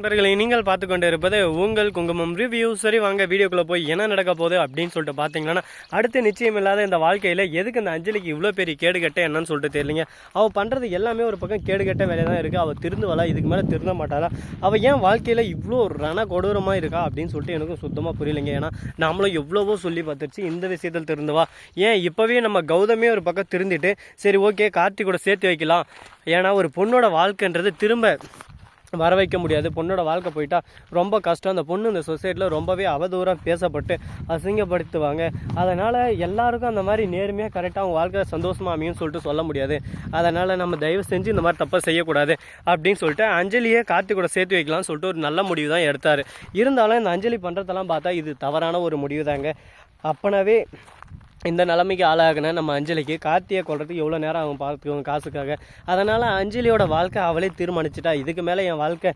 நண்பர்களை நீங்கள் பார்த்து கொண்டு இருப்பது உங்கள் குங்குமம் ரிவ்யூ. சரி வாங்க வீடியோக்குள்ளே போய் என்ன நடக்க போகுது அப்படின்னு சொல்லிட்டு பார்த்தீங்கன்னா, அடுத்து நிச்சயம் இல்லாத இந்த வாழ்க்கையில் எதுக்கு இந்த அஞ்சலிக்கு இவ்வளோ பெரிய கேடுகட்ட என்னன்னு சொல்லிட்டு தெரியலிங்க. அவள் பண்ணுறது எல்லாமே ஒரு பக்கம் கேடுகட்ட வேலையாக தான் இருக்குது. அவள் திருந்துவலா, இதுக்கு மேலே திருந்த மாட்டாளா, அவள் ஏன் வாழ்க்கையில் இவ்வளோ ரண கொடூரமாக இருக்கா அப்படின்னு சொல்லிட்டு எனக்கும் சுத்தமாக புரியலைங்க. ஏன்னா நம்மளும் எவ்வளவோ சொல்லி பார்த்துருச்சு இந்த விஷயத்தில் திருந்துவா. ஏன் இப்போவே நம்ம கௌதமே ஒரு பக்கம் திருந்திட்டு சரி ஓகே கார்த்திக் கூட சேர்த்து வைக்கலாம். ஏன்னா ஒரு பொண்ணோட வாழ்க்கைன்றது திரும்ப வர வைக்க முடியாது. பொண்ணோட வாழ்க்கை போயிட்டா ரொம்ப கஷ்டம். அந்த பொண்ணு இந்த சொசைட்டியில் ரொம்பவே அவதூறாக பேசப்பட்டு அசிங்கப்படுத்துவாங்க. அதனால் எல்லாருக்கும் அந்த மாதிரி நேர்மையாக கரெக்டாக அவங்க வாழ்க்கை சந்தோஷமாக அமையும் சொல்லிட்டு சொல்ல முடியாது. அதனால் நம்ம தயவு செஞ்சு இந்த மாதிரி தப்பை செய்யக்கூடாது அப்படின்னு சொல்லிட்டு அஞ்சலியை கார்த்திக் கூட சேர்த்து வைக்கலாம்னு சொல்லிட்டு ஒரு நல்ல முடிவு தான் எடுத்தார். இருந்தாலும் இந்த அஞ்சலி பண்ணுறதெல்லாம் பார்த்தா இது தவறான ஒரு முடிவு தாங்க. அப்பனாவே இந்த நிலைமைக்கு ஆளாகின நம்ம அஞ்சலிக்கு கார்த்தியை கொள்றதுக்கு எவ்வளோ நேரம் அவங்க பார்த்துக்கோங்க காசுக்காக. அதனால் அஞ்சலியோட வாழ்க்கை அவளே தீர்மானிச்சிட்டா. இதுக்கு மேலே என் வாழ்க்கை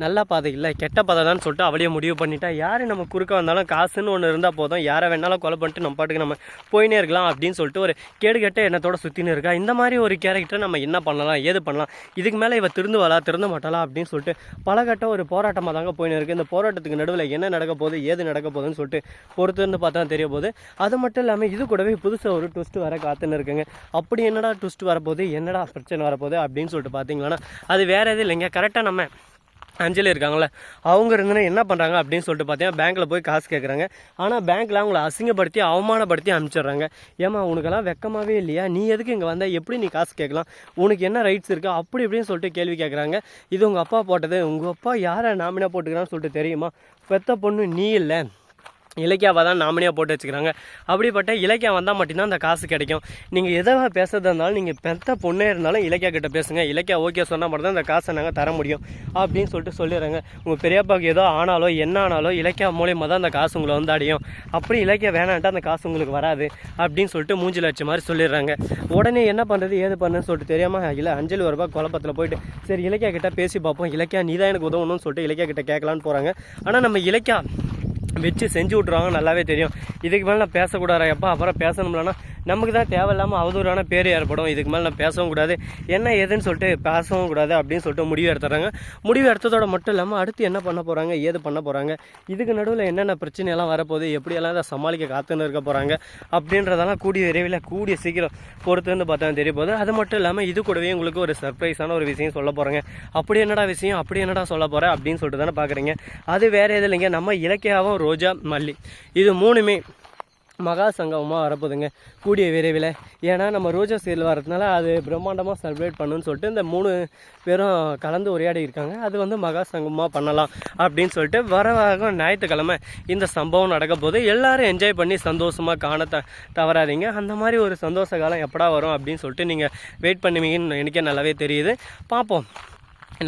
நல்ல பாதை இல்லை கெட்ட பாதை தான் சொல்லிட்டு அவளையே முடிவு பண்ணிட்டா. யார் நம்ம குறுக்க வந்தாலும் காசுன்னு ஒன்று இருந்தால் போதும், யாரை வேணாலும் கொலை பண்ணிட்டு நம்ம பாட்டுக்கு நம்ம போயினே இருக்கலாம் அப்படின்னு சொல்லிட்டு ஒரு கேடுகட்ட எண்ணத்தோட சுற்றின்னு இருக்கா. இந்த மாதிரி ஒரு கேரக்டர் நம்ம என்ன பண்ணலாம் ஏது பண்ணலாம், இதுக்கு மேலே இவ திருந்துவாளா திருந்த மாட்டாளா அப்படின்னு சொல்லிட்டு பலகட்ட ஒரு போராட்டமாக தாங்க போயின்னு இருக்குது. இந்த போராட்டத்துக்கு நடுவில் என்ன நடக்க போகுது ஏது நடக்க போகுதுன்னு சொல்லிட்டு பொறுத்திருந்து பார்த்தா தெரிய போகுது. அது மட்டும் இல்லாமல் இது கூடவே புதுசாக ஒரு ட்விஸ்ட் வர காத்துன்னு இருக்குங்க. அப்படி என்னடா ட்விஸ்ட் வரப்போகுது, என்னடா பிரச்சனை வரப்போகுது அப்படின்னு சொல்லிட்டு பார்த்தீங்கன்னா, அது வேறு எதுவும் இல்லைங்க. கரெக்டாக நம்ம அஞ்சலி இருக்காங்களே அவங்க இருந்துன்னா என்ன பண்ணுறாங்க அப்படின்னு சொல்லிட்டு பார்த்தீங்கன்னா, பேங்க்கில் போய் காசு கேட்குறாங்க. ஆனால் பேங்க்கில் அவங்கள அசிங்கப்படுத்தி அவமானப்படுத்தி அனுப்பிச்சிடுறாங்க. ஏமா உனக்கெல்லாம் வெக்கமாகவே இல்லையா, நீ எதுக்கு இங்கே வந்தால் எப்படி நீ காசு கேட்கலாம், உனக்கு என்ன ரைட்ஸ் இருக்குது அப்படி இப்படின்னு சொல்லிட்டு கேள்வி கேட்குறாங்க. இது உங்கள் அப்பா போட்டது, உங்கள் அப்பா யாரை நாமினா போட்டுக்கிறான்னு சொல்லிட்டு தெரியுமா, பெத்த பொண்ணு நீ இல்லை இலக்கியாவை தான் நாமினியாக போட்டு வச்சுக்கிறாங்க. அப்படிப்பட்ட இலக்கியா வந்தால் மட்டும்தான் அந்த காசு கிடைக்கும். நீங்கள் எதாவது பேசுறதா இருந்தாலும் நீங்கள் பெத்த பொண்ணே இருந்தாலும் இலக்கியா கிட்ட பேசுங்க, இலக்கியா ஓகே சொன்னால் மட்டும் தான் அந்த காசை நாங்கள் தர முடியும் அப்படின்னு சொல்லிட்டு சொல்லிடுறாங்க. உங்கள் பெரியப்பாவுக்கு ஏதோ ஆனாலோ என்ன ஆனாலோ இலக்கியா மூலியமாக தான் அந்த காசு உங்களை வந்து அடையும். அப்படி இலக்கியா வேணான்ட்டா அந்த காசு உங்களுக்கு வராது அப்படின்னு சொல்லிட்டு மூஞ்சில் வச்ச மாதிரி சொல்லிடுறாங்க. உடனே என்ன பண்ணுறது ஏது பண்ணுன்னு சொல்லிட்டு தெரியாமல் இல்லை அஞ்சலி ஒரு ரூபா குழப்பத்தில் போயிட்டு சரி இலக்கியா கிட்ட பேசி பார்ப்போம், இலக்கியா நீ தான் எனக்கு உதவணும்னு சொல்லிட்டு இலக்கியா கிட்ட கேட்கலான்னு போகிறாங்க. ஆனால் நம்ம இலக்கியா வச்சு செஞ்சு விட்ருவாங்க, நல்லாவே தெரியும். இதுக்கு மேலே நான் பேசக்கூடாதா எப்போ, அப்புறம் பேசணும்லன்னா நமக்கு தான் தேவையில்லாமல் அவதூறான பேர் ஏற்படும். இதுக்கு மேலே நான் பேசவும் கூடாது, என்ன ஏதுன்னு சொல்லிட்டு பேசவும் கூடாது அப்படின்னு சொல்லிட்டு முடிவு எடுத்துறாங்க. முடிவு எடுத்ததோட மட்டும் இல்லாமல் அடுத்து என்ன பண்ண போகிறாங்க ஏது பண்ண போகிறாங்க, இதுக்கு நடுவில் என்னென்ன பிரச்சனையெல்லாம் வரப்போகுது, எப்படியெல்லாம் அதை சமாளிக்க காத்துன்னு இருக்க போகிறாங்க அப்படின்றதெல்லாம் கூடிய விரைவில் கூடிய சீக்கிரம் பொறுத்துன்னு பார்த்தா தெரிய போகுது. அது மட்டும் இல்லாமல் இது கூடவே உங்களுக்கு ஒரு சர்ப்ரைஸான ஒரு விஷயம் சொல்ல போகிறாங்க. அப்படி என்னடா விஷயம், அப்படி என்னடா சொல்ல போகிறேன் அப்படின்னு சொல்லிட்டு தானே பார்க்குறீங்க. அது வேறு எதுவும் இல்லைங்க, நம்ம இலக்கியாவும் ரோஜா மல்லி இது மூணுமே மகா சங்கமமாக வரப்போதுங்க கூடிய விரைவில். ஏன்னா நம்ம ரோஜா சீரியல் வரதுனால அது பிரம்மாண்டமாக செலிப்ரேட் பண்ணுன்னு சொல்லிட்டு இந்த 3 பேரும் கலந்து உரையாடி இருக்காங்க. அது வந்து மகா சங்கமமாக பண்ணலாம் அப்படின்னு சொல்லிட்டு வர ஞாயிற்றுக்கிழமை இந்த சம்பவம் நடக்க போது எல்லாரும் என்ஜாய் பண்ணி சந்தோஷமாக காண தவறாதீங்க. அந்த மாதிரி ஒரு சந்தோஷ காலம் எப்படா வரும் அப்படின்னு சொல்லிட்டு நீங்கள் வெயிட் பண்ணுவீங்கன்னு எனக்கே நல்லாவே தெரியுது. பார்ப்போம்,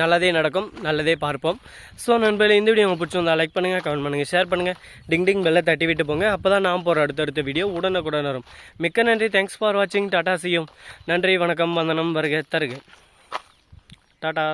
நல்லதே நடக்கும், நல்லதே பார்ப்போம். ஸோ நண்பர்களே இந்த வீடியோ உங்களுக்கு பிடிச்சிருந்தா லைக் பண்ணுங்கள், கமெண்ட் பண்ணுங்கள், ஷேர் பண்ணுங்கள், டிங் பெல்லை தட்டி விட்டு போங்க. அப்போ தான் நான் போகிற அடுத்தடுத்த வீடியோ உடனுக்குடன் வரும். மிக்க நன்றி, தேங்க்ஸ் ஃபார் வாட்சிங், டாடா சியும். நன்றி வணக்கம் வந்தனம் வருக தருக டாடா.